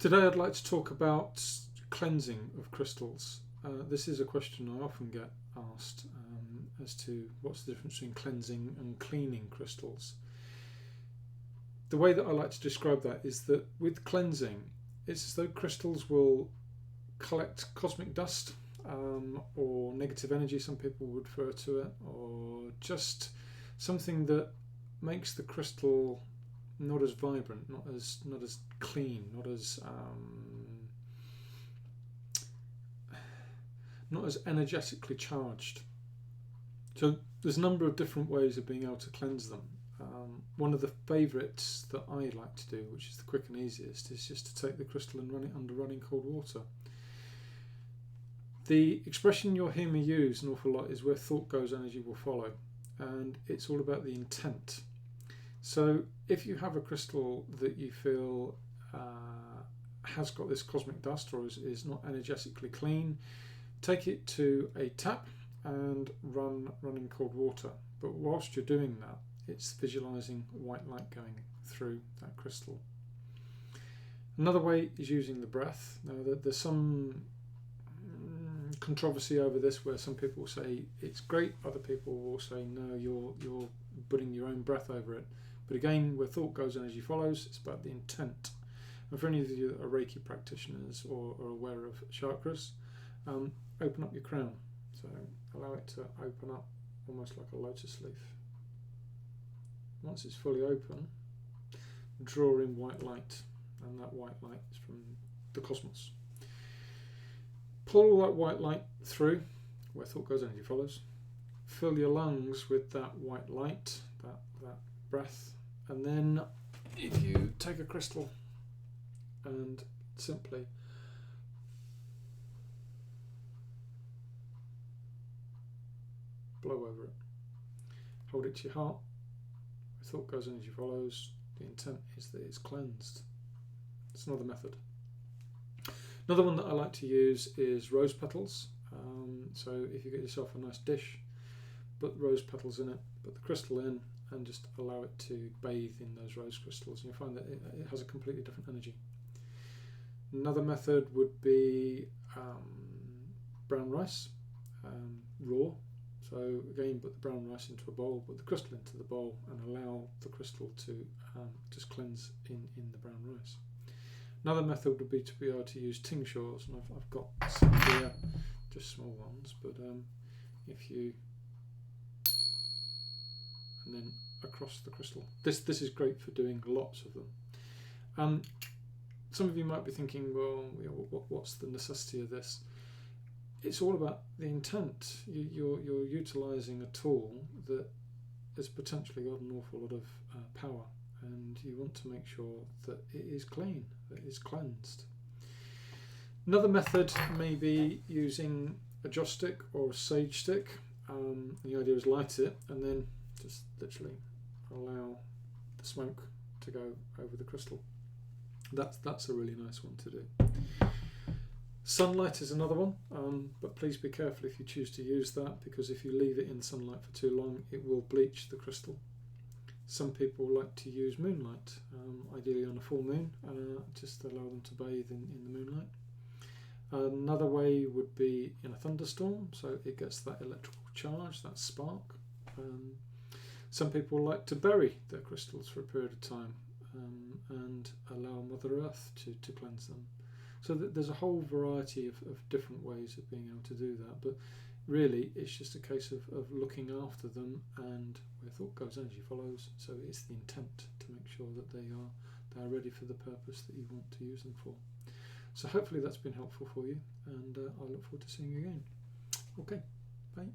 Today I'd like to talk about cleansing of crystals. This is a question I often get asked as to what's the difference between cleansing and cleaning crystals. The way that I like to describe that is that with cleansing, it's as though crystals will collect cosmic dust or negative energy, some people would refer to it, or just something that makes the crystal not as vibrant, not as clean, not as energetically charged. So there's a number of different ways of being able to cleanse them. One of the favourites that I like to do, which is the quick and easiest, is just to take the crystal and run it under running cold water. The expression you'll hear me use an awful lot is where thought goes, energy will follow, and it's all about the intent. So if you have a crystal that you feel has got this cosmic dust or is not energetically clean, take it to a tap and run running cold water. But whilst you're doing that, it's visualizing white light going through that crystal. Another way is using the breath. Now, there's some controversy over this, where some people say it's great, other people will say no, you're putting your own breath over it. But again, where thought goes, energy follows. It's about the intent. And for any of you that are Reiki practitioners or are aware of chakras, open up your crown. So allow it to open up almost like a lotus leaf. Once it's fully open, draw in white light, and that white light is from the cosmos. Pull all that white light through, where thought goes, energy follows. Fill your lungs with that white light, that breath, and then if you take a crystal and simply blow over it, hold it to your heart. Where thought goes, energy follows. The intent is that it's cleansed. It's another method. Another one that I like to use is rose petals. So if you get yourself a nice dish, put rose petals in it, put the crystal in, and just allow it to bathe in those rose crystals, and you'll find that it has a completely different energy. Another method would be brown rice, raw. So again, put the brown rice into a bowl, put the crystal into the bowl, and allow the crystal to just cleanse in the brown rice. Another method would be to be able to use tinctures, and I've got some here, just small ones, but if you, and then across the crystal. This is great for doing lots of them. Some of you might be thinking, well, what's the necessity of this? It's all about the intent. You're utilising a tool that has potentially got an awful lot of power, and you want to make sure that it is clean, that it is cleansed. Another method may be using a joss stick or a sage stick. The idea is light it and then just literally allow the smoke to go over the crystal. That's a really nice one to do. Sunlight is another one, but please be careful if you choose to use that, because if you leave it in sunlight for too long, it will bleach the crystal. Some people like to use moonlight, ideally on a full moon, just allow them to bathe in the moonlight. Another way would be in a thunderstorm, so it gets that electrical charge, that spark. Some people like to bury their crystals for a period of time and allow Mother Earth to cleanse them. So there's a whole variety of different ways of being able to do that, but really it's just a case of looking after them, and where thought goes, energy follows. So it's the intent to make sure that they are ready for the purpose that you want to use them for. So hopefully that's been helpful for you, and I look forward to seeing you again. Okay, bye.